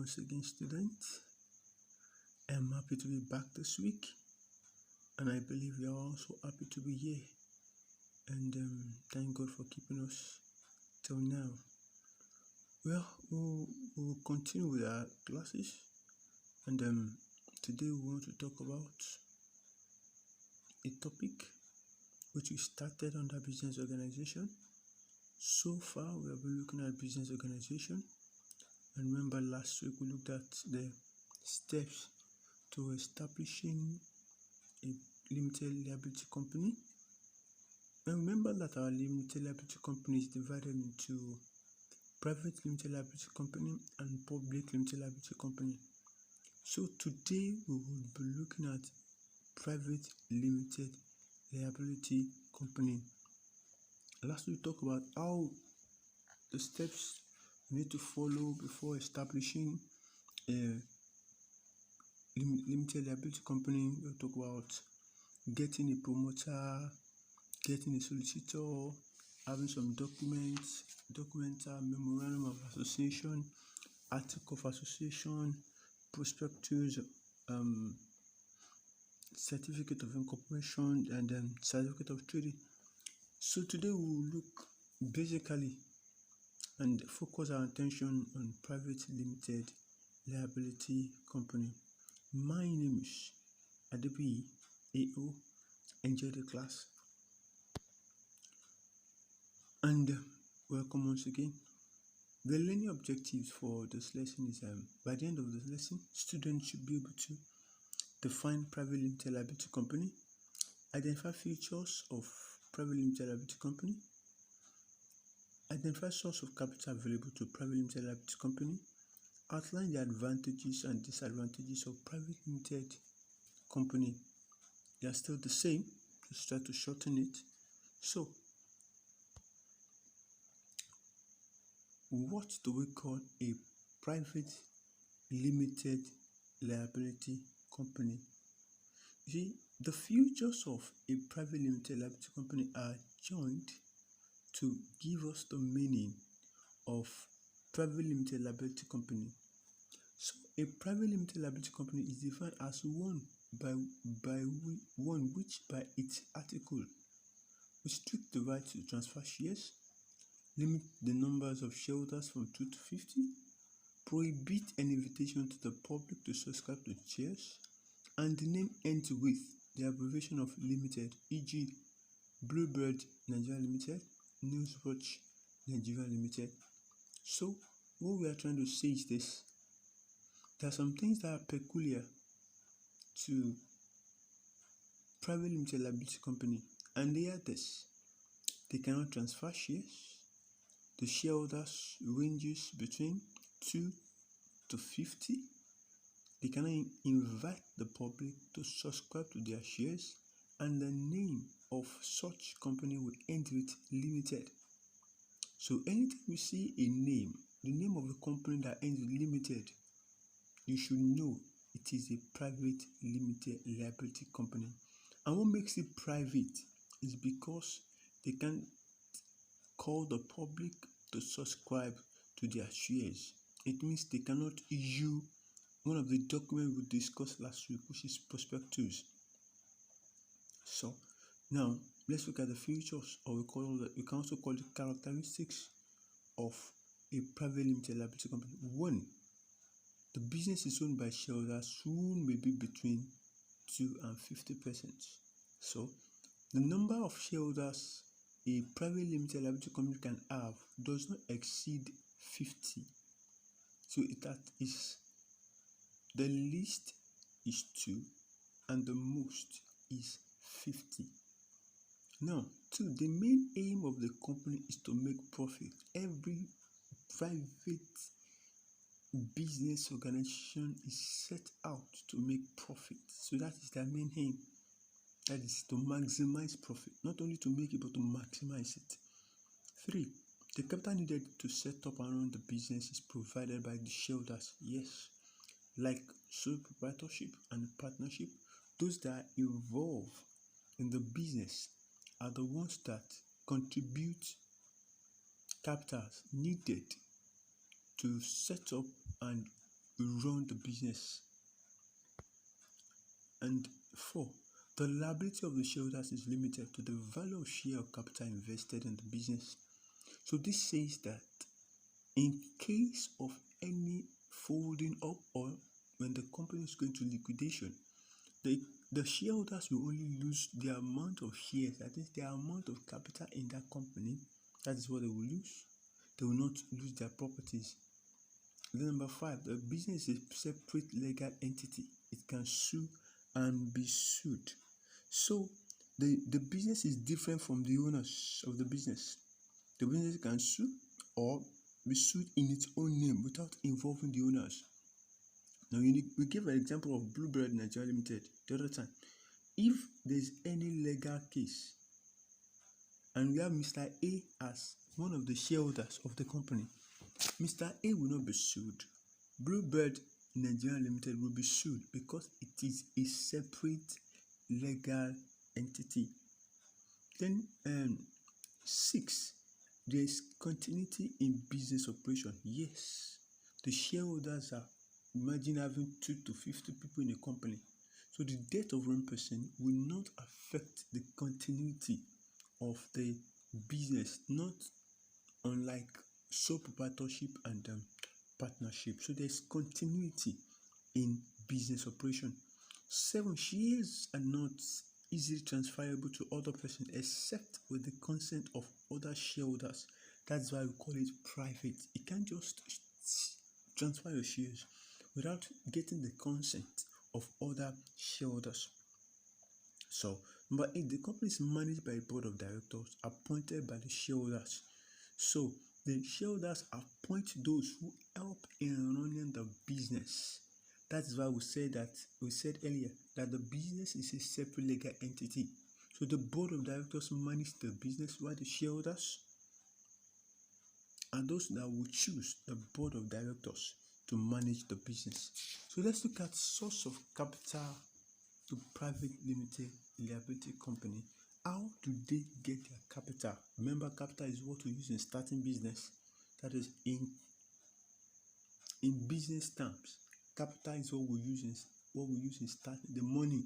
once again, students. I'm happy to be back this week, and I believe you are also happy to be here. And thank God for keeping us till now. Well, we'll continue with our classes, and today we want to talk about a topic which we started under business organization. So far, we have been looking at business organization, and remember last week we looked at the steps to establishing a limited liability company. And remember that our limited liability company is divided into private limited liability company and public limited liability company. So today we will be looking at private limited liability company. Last week we talked about how the steps you need to follow before establishing a limited liability company. We'll talk about getting a promoter, getting a solicitor, having some documents, memorandum of association, article of association, prospectus, certificate of incorporation, and certificate of trading. So today we will look basically and focus our attention on private limited liability company. My name is Ade-Hisword. Enjoy the class. And welcome once again. The learning objectives for this lesson is by the end of this lesson, students should be able to define private limited liability company, identify features of private limited liability company, identify source of capital available to private limited liability company, outline the advantages and disadvantages of private limited company. They are still the same, just try to shorten it. So, what do we call a private limited liability company? You see, the features of a private limited liability company are joined to give us the meaning of private limited liability company. So, a private limited liability company is defined as one which by its article restrict the right to transfer shares, limit the numbers of shareholders from 2 to 50, prohibit an invitation to the public to subscribe to shares, and the name ends with the abbreviation of limited, e.g. Bluebird Nigeria Limited, Newswatch Nigeria Limited. So, what we are trying to say is this. There are some things that are peculiar to private limited liability company, and they are this. They cannot transfer shares. The shareholders ranges between 2 to 50. They cannot invite the public to subscribe to their shares, and the name of such company will end with limited. So anytime you see a name, the name of a company that ends with limited, you should know it is a private limited liability company. And what makes it private is because they can call the public to subscribe to their shares. It means they cannot issue one of the documents we discussed last week, which is prospectus. So now let's look at the features, or we can also call it characteristics of a private limited liability company. 1. The business is owned by shareholders who may be between 2 and 50%. So the number of shareholders a private limited liability company can have does not exceed 50. So that is the least is 2 and the most is 50. Now, 2, the main aim of the company is to make profit. Every private business organization is set out to make profit. So that is their main aim. That is to maximize profit, not only to make it, but to maximize it. 3, the capital needed to set up and run the business is provided by the shareholders. Yes, like sole proprietorship and partnership, those that are involved in the business are the ones that contribute capitals needed to set up and run the business. And 4, the liability of the shareholders is limited to the value of share of capital invested in the business. So this says that in case of any folding up or when the company is going to liquidation, the shareholders will only lose the amount of shares, that is the amount of capital in that company. That is what they will lose. They will not lose their properties. Then number 5, the business is a separate legal entity. It can sue and be sued. So the business is different from the owners of the business. The business can sue or be sued in its own name without involving the owners. Now we give an example of Bluebird Nigeria Limited the other time. If there's any legal case and we have Mr. A as one of the shareholders of the company, Mr. A will not be sued. Bluebird Nigeria Limited will be sued because it is a separate legal entity. Then 6, there is continuity in business operation. Yes, the shareholders are, imagine having 2 to 50 people in a company. So the death of one person will not affect the continuity of the business, not unlike sole proprietorship and partnership. So there's continuity in business operation. 7, shares are not easily transferable to other persons except with the consent of other shareholders. That's why we call it private. You can't just transfer your shares without getting the consent of other shareholders. So number 8, the company is managed by a board of directors appointed by the shareholders. So the shareholders appoint those who help in running the business. That is why we said earlier that the business is a separate legal entity. So the board of directors manage the business, while the shareholders are those that will choose the board of directors to manage the business. So let's look at source of capital to private limited liability company. How do they get their capital? Remember, capital is what we use in starting business. That is in business terms. Capital is what we use in starting, the money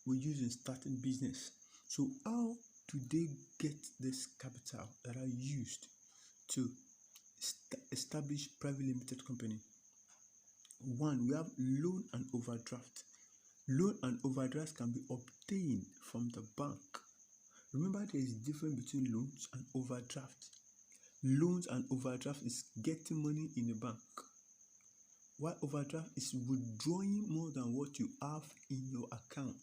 we use in starting business. So how do they get this capital that are used to establish private limited company? 1, we have loan and overdraft. Loan and overdraft can be obtained from the bank. Remember, there is a difference between loans and overdraft. Loans and overdraft is getting money in the bank, while overdraft is withdrawing more than what you have in your account.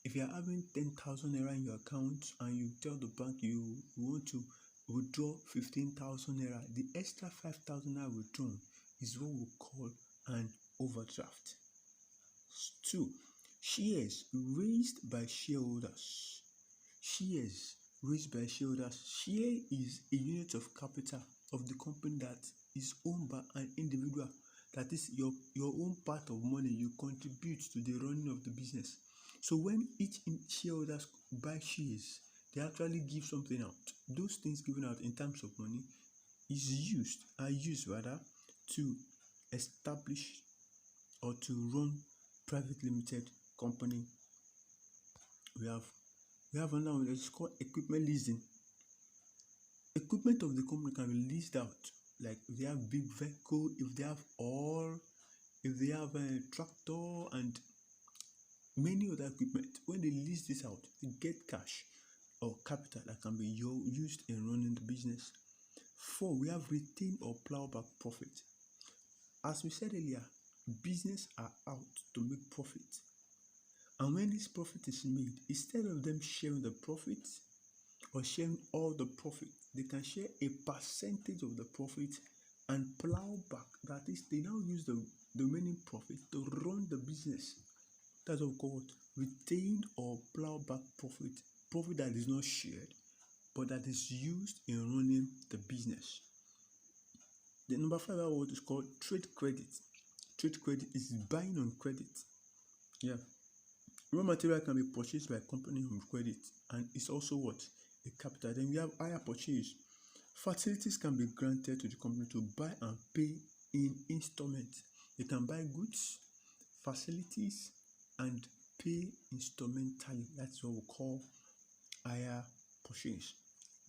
If you are having 10,000 naira in your account and you tell the bank you want to withdraw 15,000 naira, the extra 5,000 naira withdrawn is what we call an overdraft. 2, shares raised by shareholders. Shares raised by shareholders. Share is a unit of capital of the company that is owned by an individual. That is your own part of money you contribute to the running of the business. So when each shareholders buy shares, they actually give something out. Those things given out in terms of money are used to establish or to run private limited company. We have another one that is called equipment leasing. Equipment of the company can be leased out, like if they have big vehicle, if they have oil, if they have a tractor and many other equipment. When they lease this out, they get cash or capital that can be used in running the business. 4, we have retained or plowback profit. As we said earlier, business are out to make profit. And when this profit is made, instead of them sharing the profit or sharing all the profit, they can share a percentage of the profit and plow back. That is, they now use the remaining profit to run the business. That's what we call retained or plowback profit. Profit that is not shared, but that is used in running the business. The number 5 word is called trade credit. Trade credit is buying on credit. Yeah. Raw material can be purchased by a company on credit, and it's also what? A capital. Then we have hire purchase. Facilities can be granted to the company to buy and pay in installments. They can buy goods, facilities, and pay instrumentally. That's what we call hire purchase.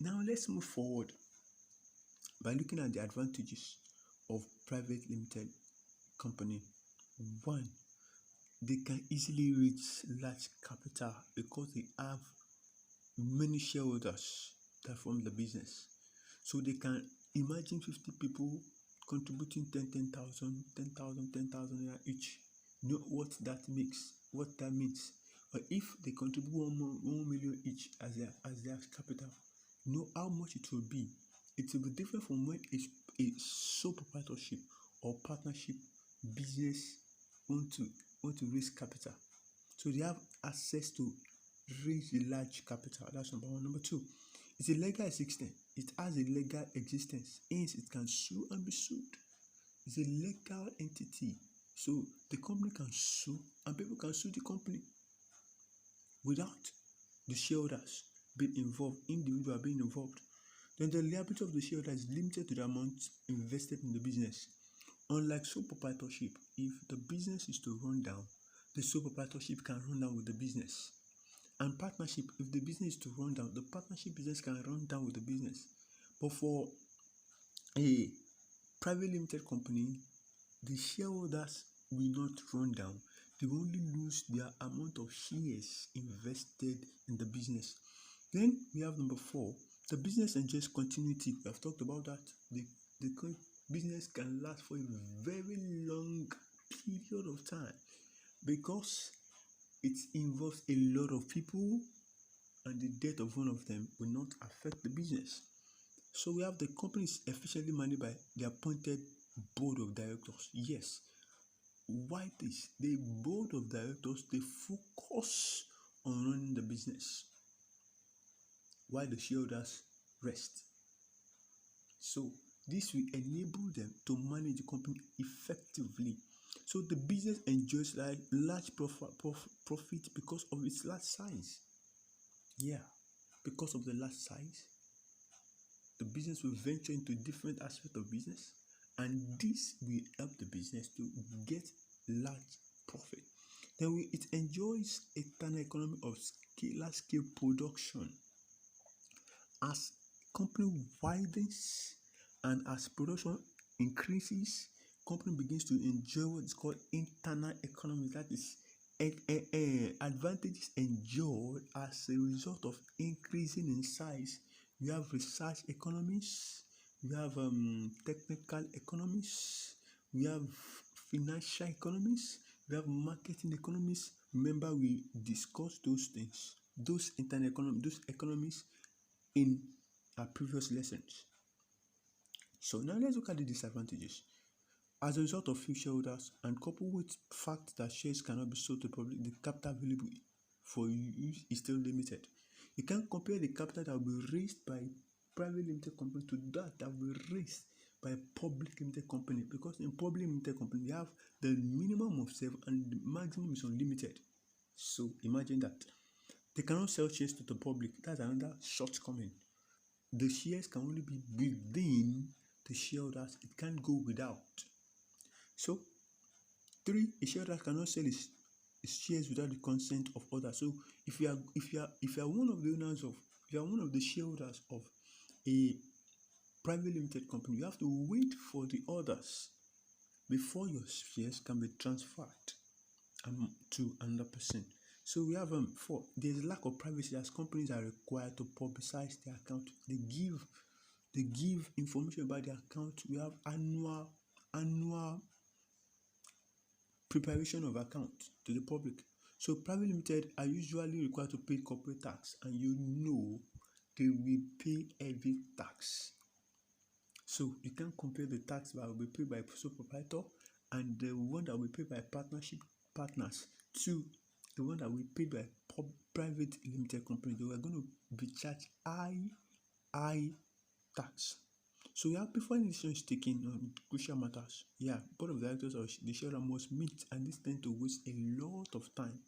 Now let's move forward by looking at the advantages of private limited company. One, they can easily reach large capital because they have many shareholders that form the business. So they can imagine 50 people contributing 10,000 each. Know what that makes, what that means. Or if they contribute 1 million each as their capital, know how much it will be. It will be different from when a sole proprietorship or partnership business want to raise capital. So they have access to raise a large capital. That's number one. Number two, it's a legal existence. It has a legal existence. Hence, it can sue and be sued. It's a legal entity. So the company can sue and people can sue the company without the shareholders being involved, individual being involved. Then the liability of the shareholder is limited to the amount invested in the business. Unlike sole proprietorship, if the business is to run down, the sole proprietorship can run down with the business. And partnership, if the business is to run down, the partnership business can run down with the business. But for a private limited company, the shareholders will not run down. They will only lose their amount of shares invested in the business. Then we have number four, the business enjoys continuity. We have talked about that. The business can last for a very long period of time because it involves a lot of people and the death of one of them will not affect the business. So we have the company is efficiently managed by the appointed board of directors. Yes. Why this? The board of directors, they focus on running the business while the shareholders rest. So this will enable them to manage the company effectively. So the business enjoys large profit because of its large size. Yeah, because of the large size, the business will venture into different aspects of business, and this will help the business to get large profit. Then it enjoys a kind of economy of large scale production. As company widens and as production increases, company begins to enjoy what is called internal economy. That is advantages enjoyed as a result of increasing in size. We have research economies, we have technical economies, we have financial economies, we have marketing economies. Remember, we discussed those things, those internal economies, those economies in our previous lessons. So now let's look at the disadvantages. As a result of few shareholders and coupled with the fact that shares cannot be sold to the public, the capital available for use is still limited. You can't compare the capital that will be raised by private limited company to that will be raised by a public limited company, because in public limited company they have the minimum of 7 and the maximum is unlimited. So imagine that. They cannot sell shares to the public. That's another shortcoming. The shares can only be within the shareholders. It can't go without. So, 3, a shareholder cannot sell his shares without the consent of others. So, if you are one of the owners of, if you are one of the shareholders of a private limited company, you have to wait for the others before your shares can be transferred to another person. So we have 4. There's a lack of privacy as companies are required to publicize their account. They give information about their account. We have annual preparation of account to the public. So private limited are usually required to pay corporate tax, and they will pay heavy tax. So you can't compare the tax that will be paid by sole proprietor and the one that will be paid by partnership partners to the one that will be paid by private limited company. They are going to be charged high tax. So before any decision is taken on crucial matters, board of directors or the shareholder must meet, and this tends to waste a lot of time.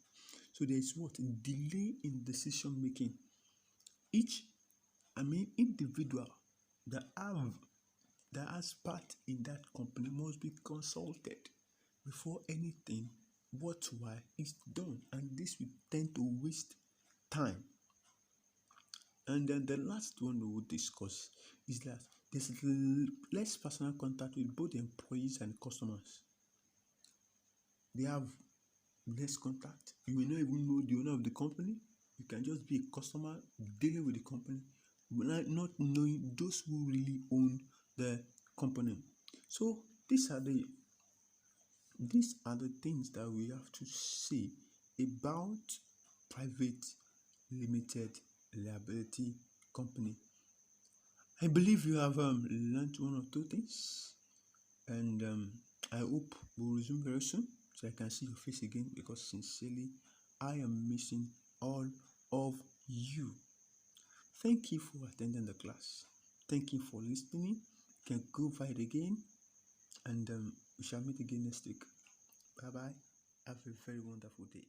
So there is delay in decision making. Individual that have that has part in that company must be consulted before anything worthwhile is done, and this will tend to waste time. And then the last one we will discuss is that there's less personal contact with both employees and customers. They have less contact. You may not even know the owner of the company. You can just be a customer dealing with the company, but not knowing those who really own the company. So these are the things that we have to say about private limited liability company. I believe you have learned one or two things, and I hope we'll resume very soon so I can see your face again, because sincerely I am missing all of you. Thank you for attending the class. Thank you for listening. You can go over it again, and we shall meet again next week. Bye bye. Have a very wonderful day.